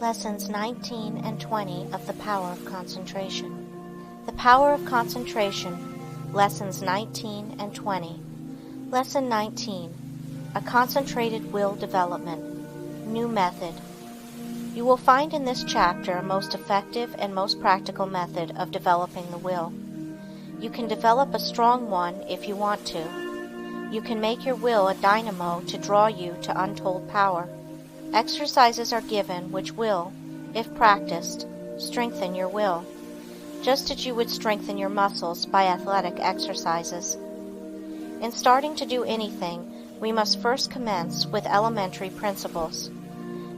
Lessons 19 and 20 of the Power of Concentration. The Power of Concentration, Lessons 19 and 20. Lesson 19, A Concentrated Will Development, New Method. You will find in this chapter a most effective and most practical method of developing the will. You can develop a strong one if you want to. You can make your will a dynamo to draw you to untold power. Exercises are given which will, if practiced, strengthen your will, just as you would strengthen your muscles by athletic exercises. In starting to do anything, we must first commence with elementary principles.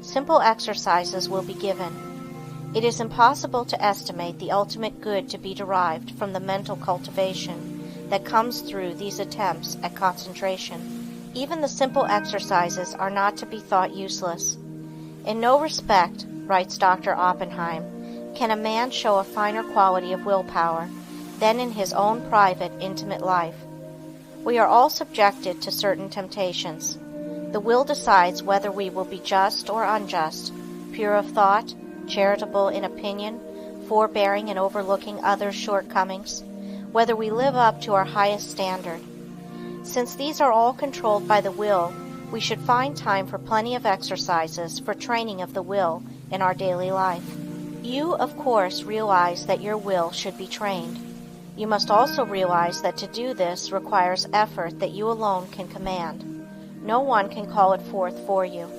Simple exercises will be given. It is impossible to estimate the ultimate good to be derived from the mental cultivation that comes through these attempts at concentration. Even the simple exercises are not to be thought useless. In no respect, writes Dr. Oppenheim, can a man show a finer quality of willpower than in his own private, intimate life. We are all subjected to certain temptations. The will decides whether we will be just or unjust, pure of thought, charitable in opinion, forbearing in overlooking others' shortcomings, whether we live up to our highest standard. Since these are all controlled by the will, we should find time for plenty of exercises for training of the will in our daily life. You, of course, realize that your will should be trained. You must also realize that to do this requires effort that you alone can command. No one can call it forth for you.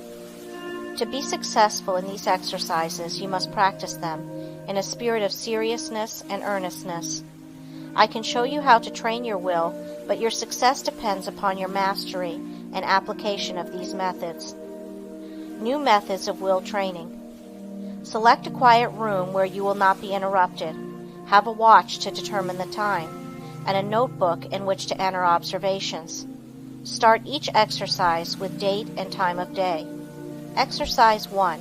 To be successful in these exercises, you must practice them in a spirit of seriousness and earnestness. I can show you how to train your will, but your success depends upon your mastery and application of these methods. New methods of will training. Select a quiet room where you will not be interrupted. Have a watch to determine the time, and a notebook in which to enter observations. Start each exercise with date and time of day. Exercise 1.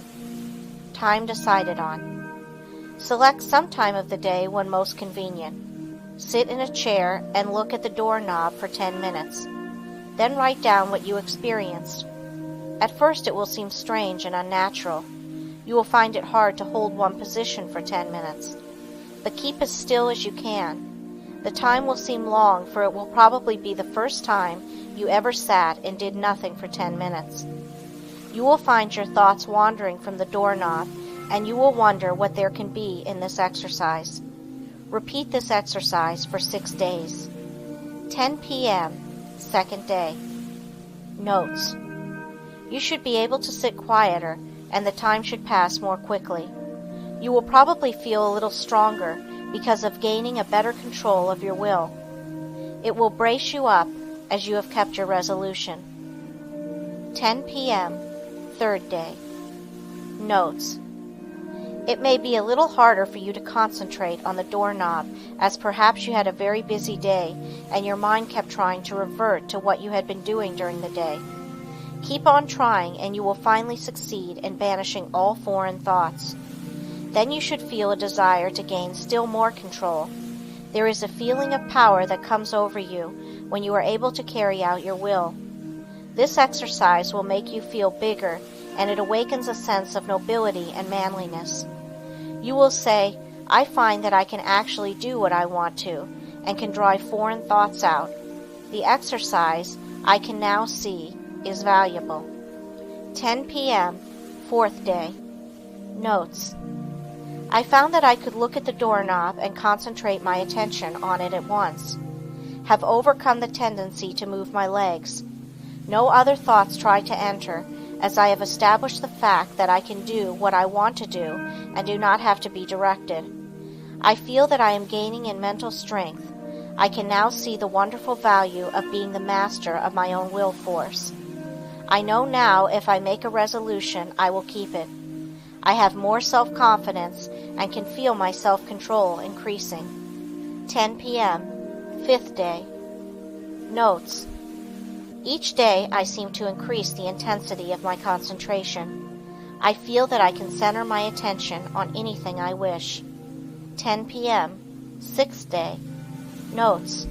Time decided on. Select some time of the day when most convenient. Sit in a chair and look at the doorknob for 10 minutes. Then write down what you experienced. At first it will seem strange and unnatural. You will find it hard to hold one position for 10 minutes. But keep as still as you can. The time will seem long, for it will probably be the first time you ever sat and did nothing for 10 minutes. You will find your thoughts wandering from the doorknob, and you will wonder what there can be in this exercise. Repeat this exercise for 6 days. 10 p.m., second day. Notes. You should be able to sit quieter, and the time should pass more quickly. You will probably feel a little stronger because of gaining a better control of your will. It will brace you up as you have kept your resolution. 10 p.m., third day. Notes. It may be a little harder for you to concentrate on the doorknob, as perhaps you had a very busy day and your mind kept trying to revert to what you had been doing during the day. Keep on trying and you will finally succeed in banishing all foreign thoughts. Then you should feel a desire to gain still more control. There is a feeling of power that comes over you when you are able to carry out your will. This exercise will make you feel bigger, and it awakens a sense of nobility and manliness. You will say, I find that I can actually do what I want to, and can drive foreign thoughts out. The exercise, I can now see, is valuable. 10 p.m., fourth day. Notes. I found that I could look at the doorknob and concentrate my attention on it at once. Have overcome the tendency to move my legs. No other thoughts try to enter, as I have established the fact that I can do what I want to do and do not have to be directed. I feel that I am gaining in mental strength. I can now see the wonderful value of being the master of my own will force. I know now if I make a resolution, I will keep it. I have more self-confidence and can feel my self-control increasing. 10 p.m., fifth day. Notes. Each day I seem to increase the intensity of my concentration. I feel that I can center my attention on anything I wish. 10 p.m., sixth day. Notes.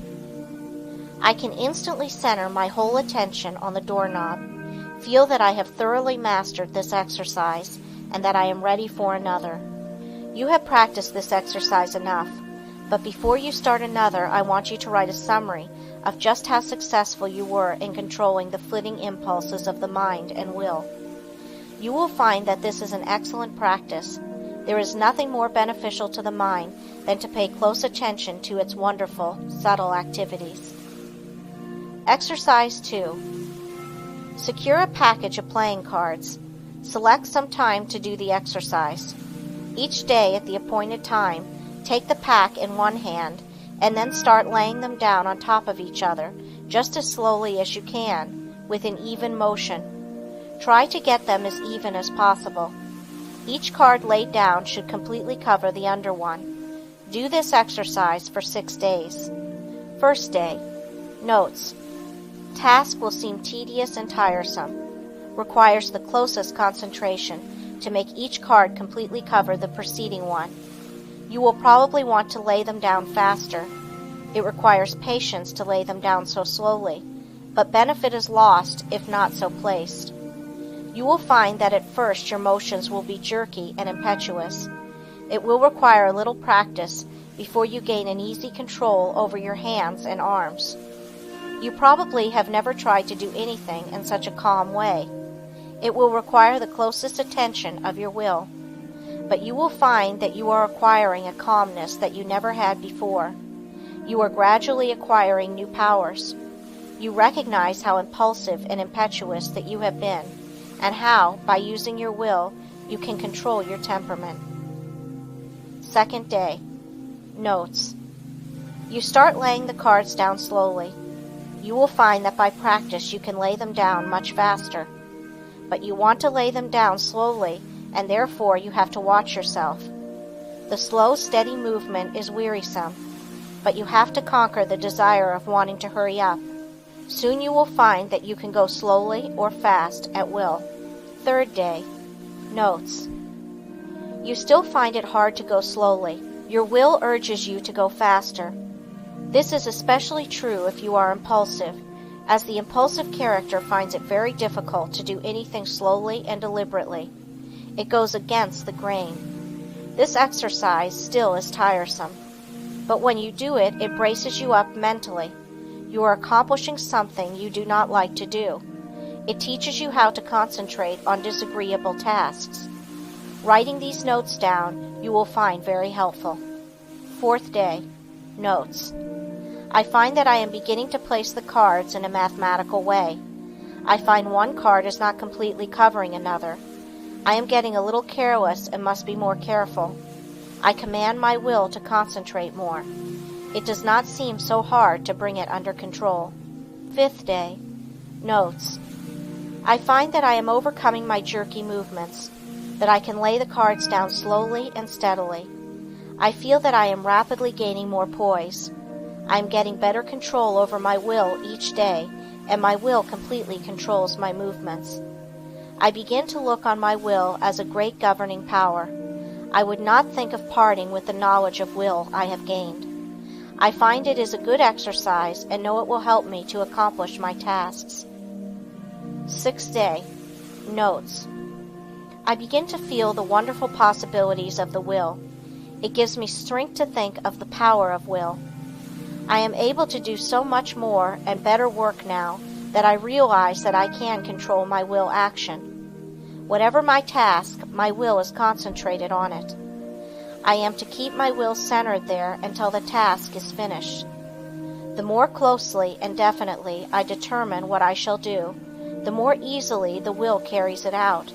I can instantly center my whole attention on the doorknob, feel that I have thoroughly mastered this exercise, and that I am ready for another. You have practiced this exercise enough, but before you start another, I want you to write a summary of just how successful you were in controlling the flitting impulses of the mind and will. You will find that this is an excellent practice. There is nothing more beneficial to the mind than to pay close attention to its wonderful, subtle activities. Exercise 2. Secure a package of playing cards. Select some time to do the exercise. Each day at the appointed time, take the pack in one hand and then start laying them down on top of each other, just as slowly as you can, with an even motion. Try to get them as even as possible. Each card laid down should completely cover the under one. Do this exercise for 6 days. First day. Notes. Task will seem tedious and tiresome. Requires the closest concentration to make each card completely cover the preceding one. You will probably want to lay them down faster. It requires patience to lay them down so slowly, but benefit is lost if not so placed. You will find that at first your motions will be jerky and impetuous. It will require a little practice before you gain an easy control over your hands and arms. You probably have never tried to do anything in such a calm way. It will require the closest attention of your will, but you will find that you are acquiring a calmness that you never had before. You are gradually acquiring new powers. You recognize how impulsive and impetuous that you have been, and how, by using your will, you can control your temperament. Second day. Notes. You start laying the cards down slowly. You will find that by practice you can lay them down much faster. But you want to lay them down slowly, and therefore you have to watch yourself. The slow, steady movement is wearisome, but you have to conquer the desire of wanting to hurry up. Soon you will find that you can go slowly or fast at will. Third day. Notes. You still find it hard to go slowly. Your will urges you to go faster. This is especially true if you are impulsive, as the impulsive character finds it very difficult to do anything slowly and deliberately. It goes against the grain. This exercise still is tiresome, but when you do it, it braces you up mentally. You are accomplishing something you do not like to do. It teaches you how to concentrate on disagreeable tasks. Writing these notes down you will find very helpful. Fourth day. Notes. I find that I am beginning to place the cards in a mathematical way. I find one card is not completely covering another. I am getting a little careless and must be more careful. I command my will to concentrate more. It does not seem so hard to bring it under control. Fifth day. Notes. I find that I am overcoming my jerky movements, that I can lay the cards down slowly and steadily. I feel that I am rapidly gaining more poise. I am getting better control over my will each day, and my will completely controls my movements. I begin to look on my will as a great governing power. I would not think of parting with the knowledge of will I have gained. I find it is a good exercise and know it will help me to accomplish my tasks. Sixth day. Notes. I begin to feel the wonderful possibilities of the will. It gives me strength to think of the power of will. I am able to do so much more and better work now that I realize that I can control my will action. Whatever my task, my will is concentrated on it. I am to keep my will centered there until the task is finished. The more closely and definitely I determine what I shall do, the more easily the will carries it out.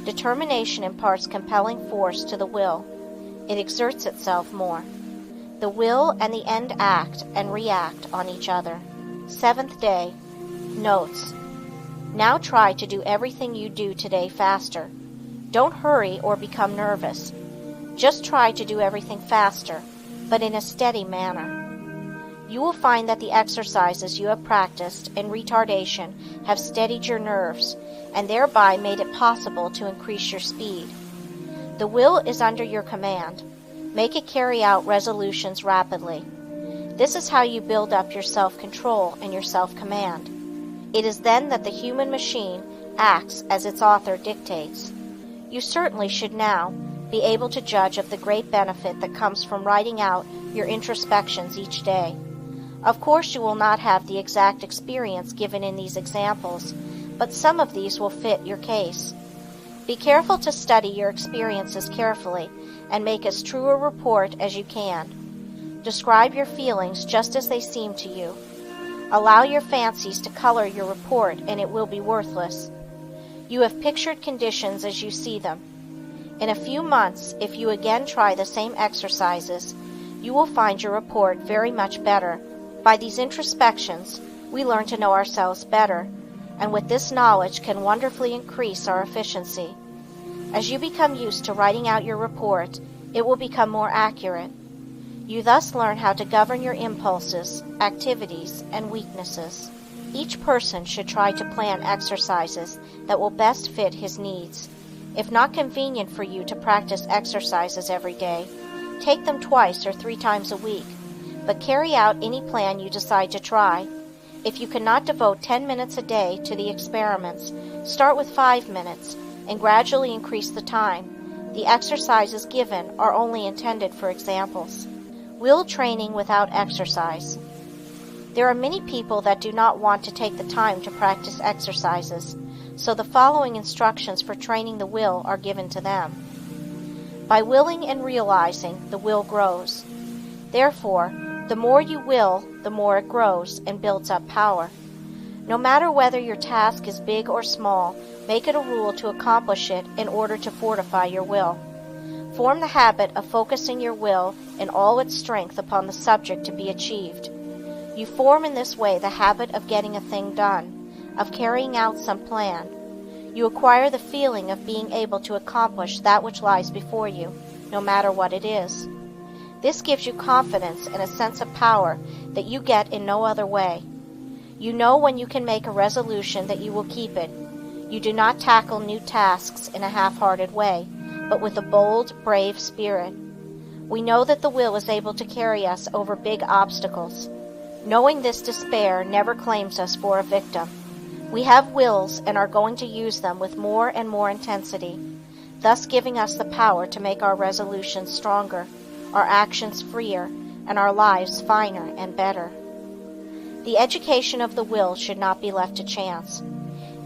Determination imparts compelling force to the will. It exerts itself more. The will and the end act and react on each other. Seventh day. Notes. Now try to do everything you do today faster. Don't hurry or become nervous. Just try to do everything faster, but in a steady manner. You will find that the exercises you have practiced in retardation have steadied your nerves, and thereby made it possible to increase your speed. The will is under your command. Make it carry out resolutions rapidly. This is how you build up your self-control and your self-command. It is then that the human machine acts as its author dictates. You certainly should now be able to judge of the great benefit that comes from writing out your introspections each day. Of course, you will not have the exact experience given in these examples, but some of these will fit your case. Be careful to study your experiences carefully and make as true a report as you can. Describe your feelings just as they seem to you. Allow your fancies to color your report, and it will be worthless. You have pictured conditions as you see them. In a few months, if you again try the same exercises, you will find your report very much better. By these introspections, we learn to know ourselves better, and with this knowledge can wonderfully increase our efficiency. As you become used to writing out your report, it will become more accurate. You thus learn how to govern your impulses, activities, and weaknesses. Each person should try to plan exercises that will best fit his needs. If not convenient for you to practice exercises every day, take them twice or 3 times a week, but carry out any plan you decide to try. If you cannot devote 10 minutes a day to the experiments, start with 5 minutes and gradually increase the time. The exercises given are only intended for examples. Will training without exercise. There are many people that do not want to take the time to practice exercises, so the following instructions for training the will are given to them. By willing and realizing, the will grows. Therefore, the more you will, the more it grows and builds up power. No matter whether your task is big or small, make it a rule to accomplish it in order to fortify your will. Form the habit of focusing your will in all its strength upon the subject to be achieved. You form in this way the habit of getting a thing done, of carrying out some plan. You acquire the feeling of being able to accomplish that which lies before you, no matter what it is. This gives you confidence and a sense of power that you get in no other way. You know when you can make a resolution that you will keep it. You do not tackle new tasks in a half-hearted way, but with a bold, brave spirit. We know that the will is able to carry us over big obstacles. Knowing this, despair never claims us for a victim. We have wills and are going to use them with more and more intensity, thus giving us the power to make our resolutions stronger, our actions freer, and our lives finer and better. The education of the will should not be left to chance.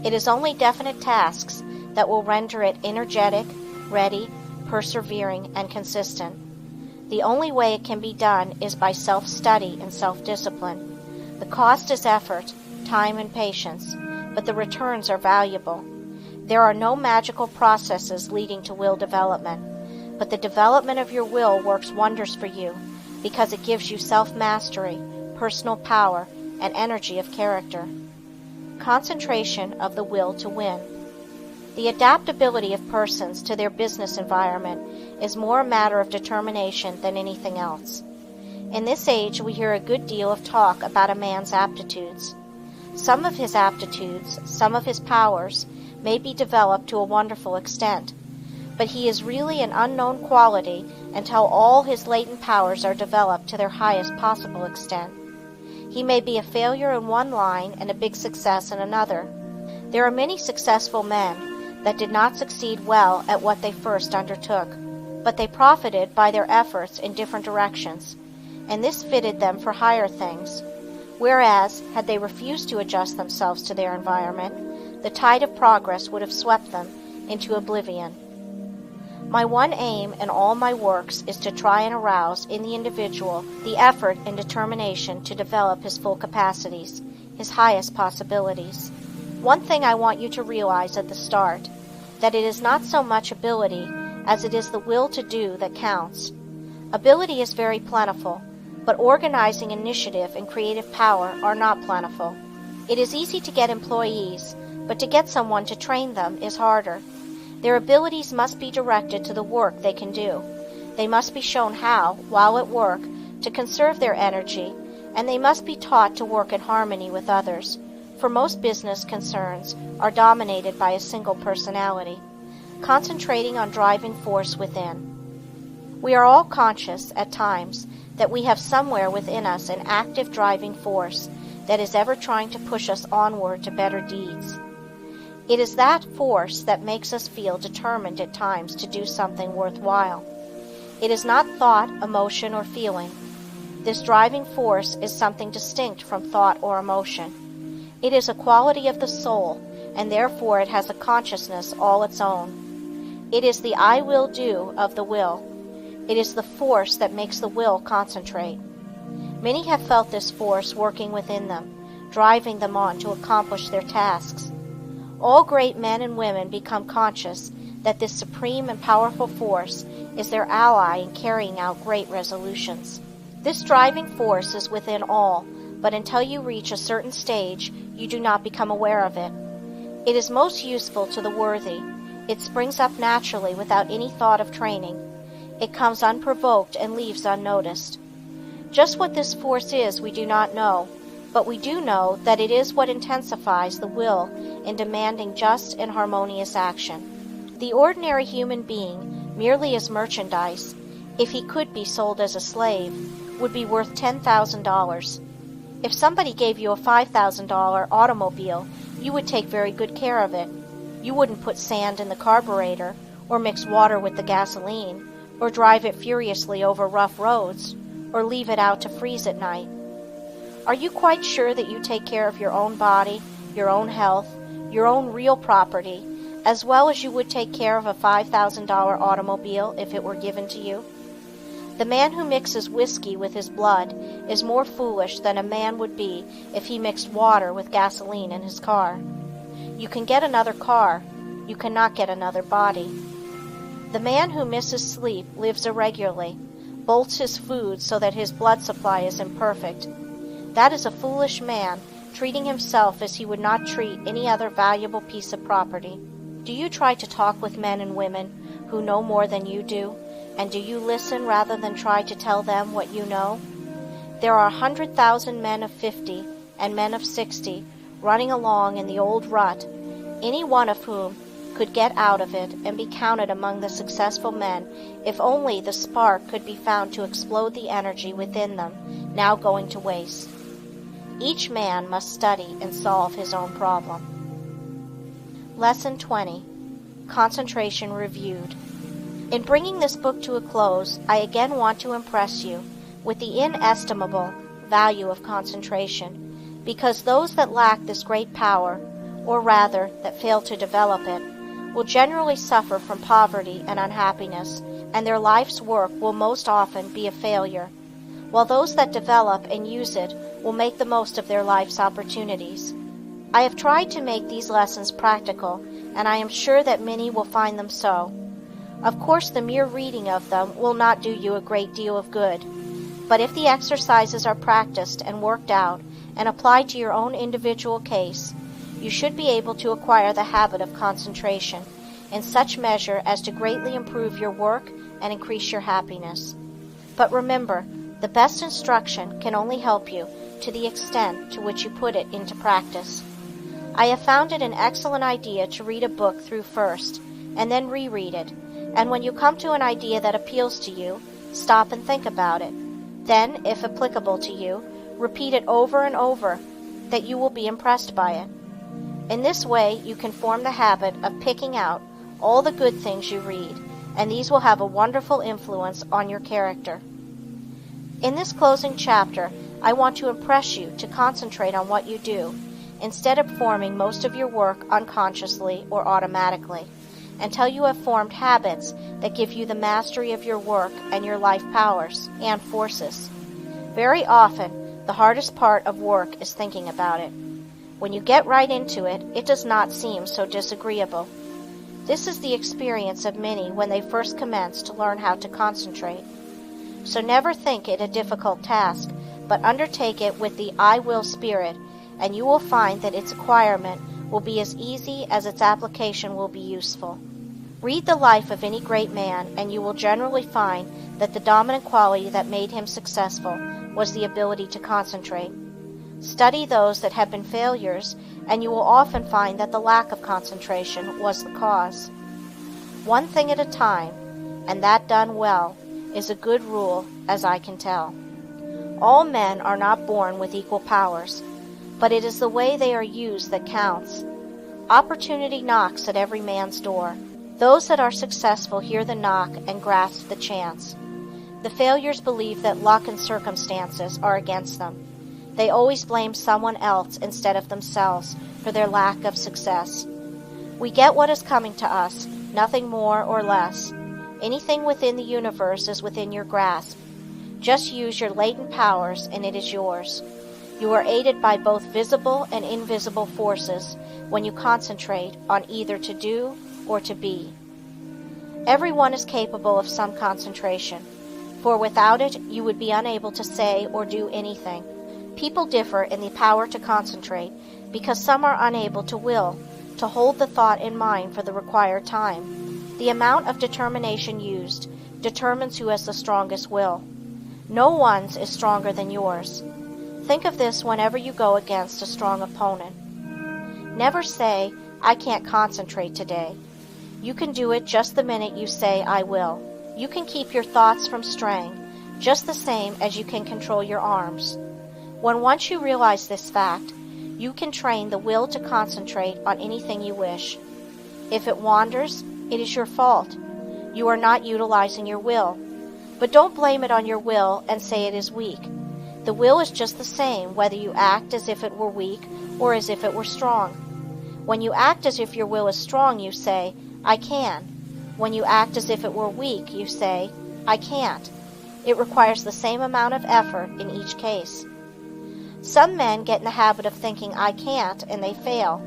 It is only definite tasks that will render it energetic, ready, persevering, and consistent. The only way it can be done is by self-study and self-discipline. The cost is effort, time, and patience, but the returns are valuable. There are no magical processes leading to will development, but the development of your will works wonders for you because it gives you self-mastery, personal power, and energy of character. Concentration of the will to win. The adaptability of persons to their business environment is more a matter of determination than anything else. In this age, we hear a good deal of talk about a man's aptitudes. Some of his aptitudes, some of his powers, may be developed to a wonderful extent, but he is really an unknown quality until all his latent powers are developed to their highest possible extent. He may be a failure in one line and a big success in another. There are many successful men that did not succeed well at what they first undertook, but they profited by their efforts in different directions, and this fitted them for higher things. Whereas, had they refused to adjust themselves to their environment, the tide of progress would have swept them into oblivion. My one aim in all my works is to try and arouse in the individual the effort and determination to develop his full capacities, his highest possibilities. One thing I want you to realize at the start, that it is not so much ability as it is the will to do that counts. Ability is very plentiful, but organizing initiative and creative power are not plentiful. It is easy to get employees, but to get someone to train them is harder. Their abilities must be directed to the work they can do. They must be shown how, while at work, to conserve their energy, and they must be taught to work in harmony with others, for most business concerns are dominated by a single personality, concentrating on driving force within. We are all conscious, at times, that we have somewhere within us an active driving force that is ever trying to push us onward to better deeds. It is that force that makes us feel determined at times to do something worthwhile. It is not thought, emotion, or feeling. This driving force is something distinct from thought or emotion. It is a quality of the soul, and therefore it has a consciousness all its own. It is the I will do of the will. It is the force that makes the will concentrate. Many have felt this force working within them, driving them on to accomplish their tasks. All great men and women become conscious that this supreme and powerful force is their ally in carrying out great resolutions. This driving force is within all, but until you reach a certain stage, you do not become aware of it. It is most useful to the worthy. It springs up naturally without any thought of training. It comes unprovoked and leaves unnoticed. Just what this force is we do not know, but we do know that it is what intensifies the will in demanding just and harmonious action. The ordinary human being, merely as merchandise, if he could be sold as a slave, would be worth $10,000. If somebody gave you a $5,000 automobile, you would take very good care of it. You wouldn't put sand in the carburetor, or mix water with the gasoline, or drive it furiously over rough roads, or leave it out to freeze at night. Are you quite sure that you take care of your own body, your own health, your own real property, as well as you would take care of a $5,000 automobile if it were given to you? The man who mixes whiskey with his blood is more foolish than a man would be if he mixed water with gasoline in his car. You can get another car, you cannot get another body. The man who misses sleep lives irregularly, bolts his food so that his blood supply is imperfect. That is a foolish man, treating himself as he would not treat any other valuable piece of property. Do you try to talk with men and women who know more than you do? And do you listen rather than try to tell them what you know? There are 100,000 men of 50 and men of 60 running along in the old rut, any one of whom could get out of it and be counted among the successful men if only the spark could be found to explode the energy within them, now going to waste. Each man must study and solve his own problem. Lesson 20. Concentration Reviewed. In bringing this book to a close, I again want to impress you with the inestimable value of concentration, because those that lack this great power, or rather, that fail to develop it, will generally suffer from poverty and unhappiness, and their life's work will most often be a failure, while those that develop and use it will make the most of their life's opportunities. I have tried to make these lessons practical, and I am sure that many will find them so. Of course, the mere reading of them will not do you a great deal of good, but if the exercises are practiced and worked out and applied to your own individual case, you should be able to acquire the habit of concentration in such measure as to greatly improve your work and increase your happiness. But remember, the best instruction can only help you to the extent to which you put it into practice. I have found it an excellent idea to read a book through first, and then reread it, and when you come to an idea that appeals to you, stop and think about it. Then, if applicable to you, repeat it over and over, that you will be impressed by it. In this way, you can form the habit of picking out all the good things you read, and these will have a wonderful influence on your character. In this closing chapter, I want to impress you to concentrate on what you do, instead of forming most of your work unconsciously or automatically, until you have formed habits that give you the mastery of your work and your life powers and forces. Very often, the hardest part of work is thinking about it. When you get right into it, it does not seem so disagreeable. This is the experience of many when they first commence to learn how to concentrate. So never think it a difficult task, but undertake it with the I will spirit, and you will find that its acquirement will be as easy as its application will be useful. Read the life of any great man, and you will generally find that the dominant quality that made him successful was the ability to concentrate. Study those that have been failures, and you will often find that the lack of concentration was the cause. One thing at a time, and that done well, is a good rule, as I can tell. All men are not born with equal powers, but it is the way they are used that counts. Opportunity knocks at every man's door. Those that are successful hear the knock and grasp the chance. The failures believe that luck and circumstances are against them. They always blame someone else instead of themselves for their lack of success. We get what is coming to us, nothing more or less. Anything within the universe is within your grasp. Just use your latent powers and it is yours. You are aided by both visible and invisible forces when you concentrate on either to do or to be. Everyone is capable of some concentration, for without it you would be unable to say or do anything. People differ in the power to concentrate because some are unable to will, to hold the thought in mind for the required time. The amount of determination used determines who has the strongest will. No one's is stronger than yours. Think of this whenever you go against a strong opponent. Never say, "I can't concentrate today." You can do it just the minute you say, "I will." You can keep your thoughts from straying, just the same as you can control your arms. When once you realize this fact, you can train the will to concentrate on anything you wish. If it wanders, it is your fault. You are not utilizing your will. But don't blame it on your will and say it is weak. The will is just the same whether you act as if it were weak or as if it were strong. When you act as if your will is strong, you say, "I can." When you act as if it were weak, you say, "I can't." It requires the same amount of effort in each case. Some men get in the habit of thinking "I can't" and they fail.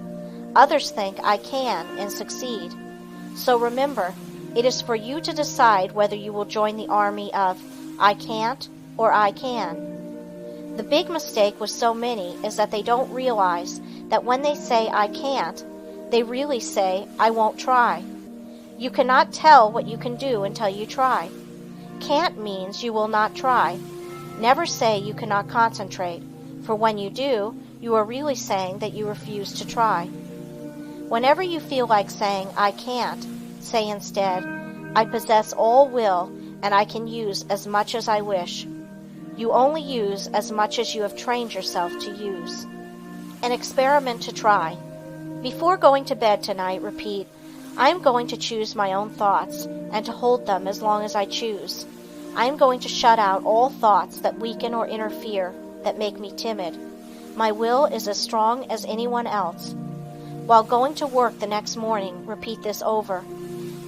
Others think "I can" and succeed. So remember, it is for you to decide whether you will join the army of "I can't" or "I can." The big mistake with so many is that they don't realize that when they say "I can't," they really say "I won't try." You cannot tell what you can do until you try. Can't means you will not try. Never say you cannot concentrate, for when you do, you are really saying that you refuse to try. Whenever you feel like saying "I can't," say instead, "I possess all will and I can use as much as I wish." You only use as much as you have trained yourself to use. An experiment to try. Before going to bed tonight, repeat, "I am going to choose my own thoughts and to hold them as long as I choose. I am going to shut out all thoughts that weaken or interfere, that make me timid. My will is as strong as anyone else." While going to work the next morning, repeat this over.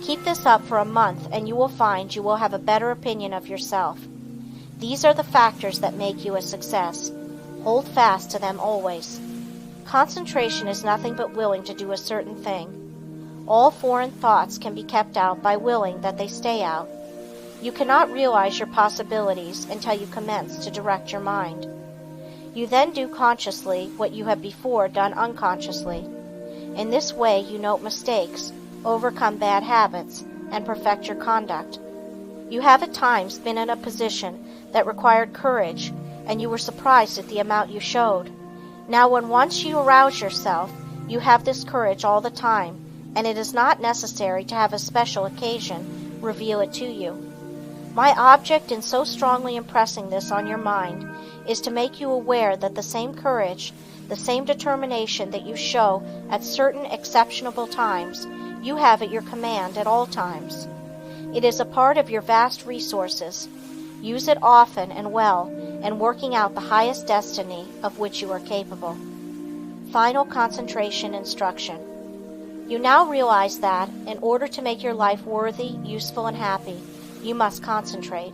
Keep this up for a month and you will find you will have a better opinion of yourself. These are the factors that make you a success. Hold fast to them always. Concentration is nothing but willing to do a certain thing. All foreign thoughts can be kept out by willing that they stay out. You cannot realize your possibilities until you commence to direct your mind. You then do consciously what you have before done unconsciously. In this way you note mistakes, overcome bad habits, and perfect your conduct. You have at times been in a position that required courage, and you were surprised at the amount you showed. Now when once you arouse yourself, you have this courage all the time, and it is not necessary to have a special occasion reveal it to you. My object in so strongly impressing this on your mind is to make you aware that the same courage, the same determination that you show at certain exceptional times, you have at your command at all times. It is a part of your vast resources. Use it often and well, and working out the highest destiny of which you are capable. Final concentration instruction. You now realize that, in order to make your life worthy, useful, and happy, you must concentrate.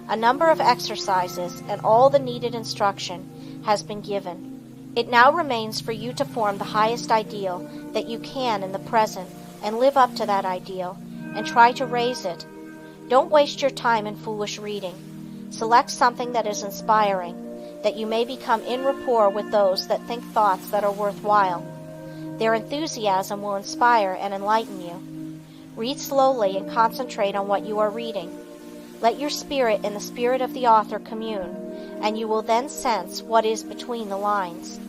A number of exercises and all the needed instruction has been given. It now remains for you to form the highest ideal that you can in the present and live up to that ideal, and try to raise it. Don't waste your time in foolish reading. Select something that is inspiring, that you may become in rapport with those that think thoughts that are worthwhile. Their enthusiasm will inspire and enlighten you. Read slowly and concentrate on what you are reading. Let your spirit and the spirit of the author commune, and you will then sense what is between the lines,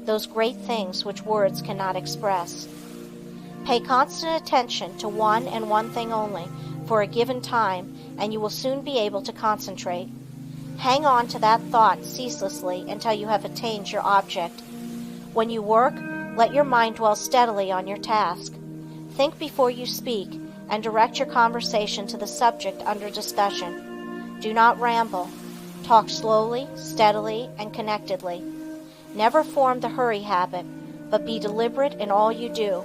those great things which words cannot express. Pay constant attention to one and one thing only for a given time, and you will soon be able to concentrate. Hang on to that thought ceaselessly until you have attained your object. When you work, Let your mind dwell steadily on your task. Think before you speak and direct your conversation to the subject under discussion. Do not ramble. Talk slowly, steadily, and connectedly. Never form the hurry habit, but be deliberate in all you do.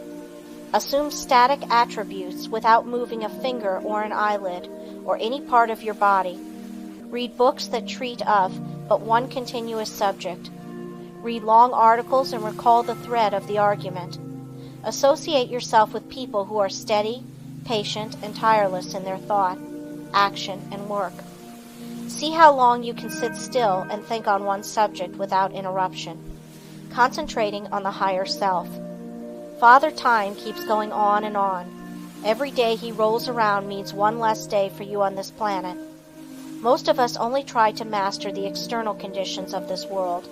Assume static attributes without moving a finger or an eyelid or any part of your body. Read books that treat of but one continuous subject. Read long articles and recall the thread of the argument. Associate yourself with people who are steady, patient, and tireless in their thought, action, and work. See how long you can sit still and think on one subject without interruption, concentrating on the higher self. Father Time keeps going on and on. Every day he rolls around means one less day for you on this planet. Most of us only try to master the external conditions of this world.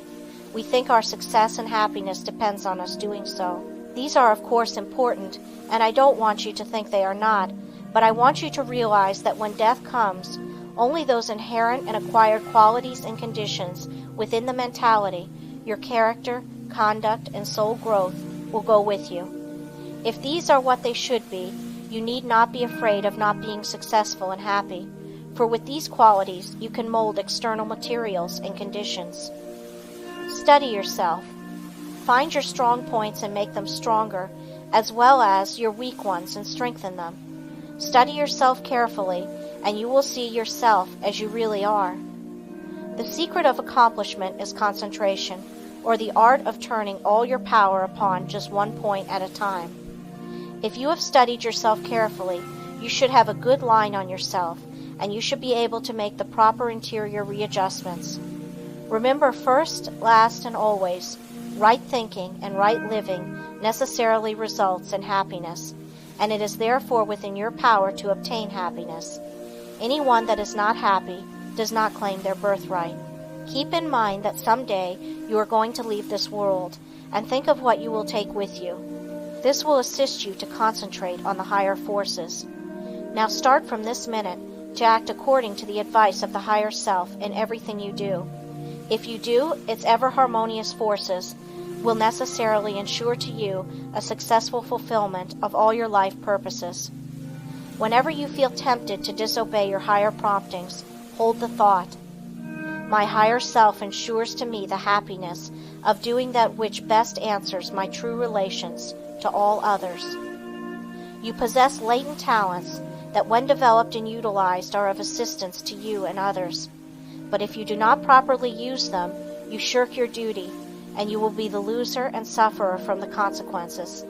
We think our success and happiness depends on us doing so. These are, of course, important, and I don't want you to think they are not, but I want you to realize that when death comes, only those inherent and acquired qualities and conditions within the mentality, your character, conduct, and soul growth, will go with you. If these are what they should be, you need not be afraid of not being successful and happy, for with these qualities you can mold external materials and conditions. Study yourself. Find your strong points and make them stronger, as well as your weak ones and strengthen them. Study yourself carefully, and you will see yourself as you really are. The secret of accomplishment is concentration, or the art of turning all your power upon just one point at a time. If you have studied yourself carefully, you should have a good line on yourself, and you should be able to make the proper interior readjustments. Remember first, last, and always, right thinking and right living necessarily results in happiness, and it is therefore within your power to obtain happiness. Anyone that is not happy does not claim their birthright. Keep in mind that someday you are going to leave this world, and think of what you will take with you. This will assist you to concentrate on the higher forces. Now start from this minute to act according to the advice of the higher self in everything you do. If you do, its ever-harmonious forces will necessarily ensure to you a successful fulfillment of all your life purposes. Whenever you feel tempted to disobey your higher promptings, hold the thought, "My higher self ensures to me the happiness of doing that which best answers my true relations to all others." You possess latent talents that when developed and utilized are of assistance to you and others. But if you do not properly use them, you shirk your duty, and you will be the loser and sufferer from the consequences.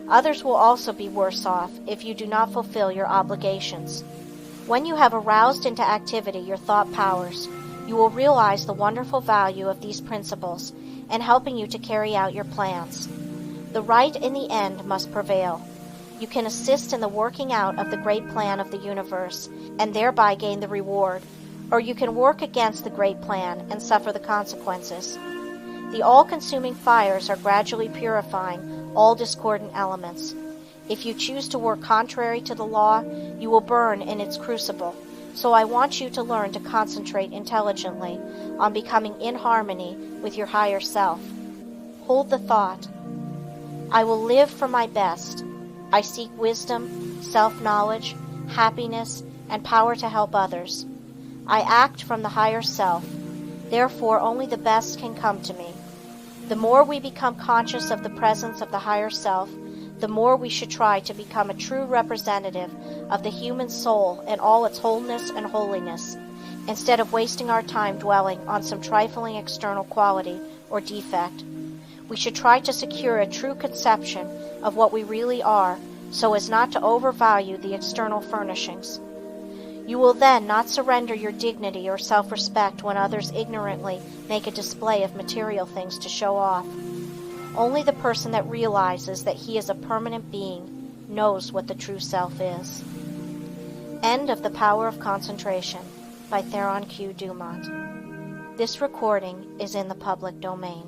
Others will also be worse off if you do not fulfill your obligations. When you have aroused into activity your thought powers, you will realize the wonderful value of these principles in helping you to carry out your plans. The right in the end must prevail. You can assist in the working out of the great plan of the universe and thereby gain the reward, or you can work against the great plan and suffer the consequences. The all-consuming fires are gradually purifying all discordant elements. If you choose to work contrary to the law, you will burn in its crucible. So I want you to learn to concentrate intelligently on becoming in harmony with your higher self. Hold the thought, "I will live for my best. I seek wisdom, self-knowledge, happiness, and power to help others. I act from the higher self. Therefore, only the best can come to me." The more we become conscious of the presence of the higher self, the more we should try to become a true representative of the human soul in all its wholeness and holiness, instead of wasting our time dwelling on some trifling external quality or defect. We should try to secure a true conception of what we really are, so as not to overvalue the external furnishings. You will then not surrender your dignity or self-respect when others ignorantly make a display of material things to show off. Only the person that realizes that he is a permanent being knows what the true self is. End of The Power of Concentration by Theron Q. Dumont. This recording is in the public domain.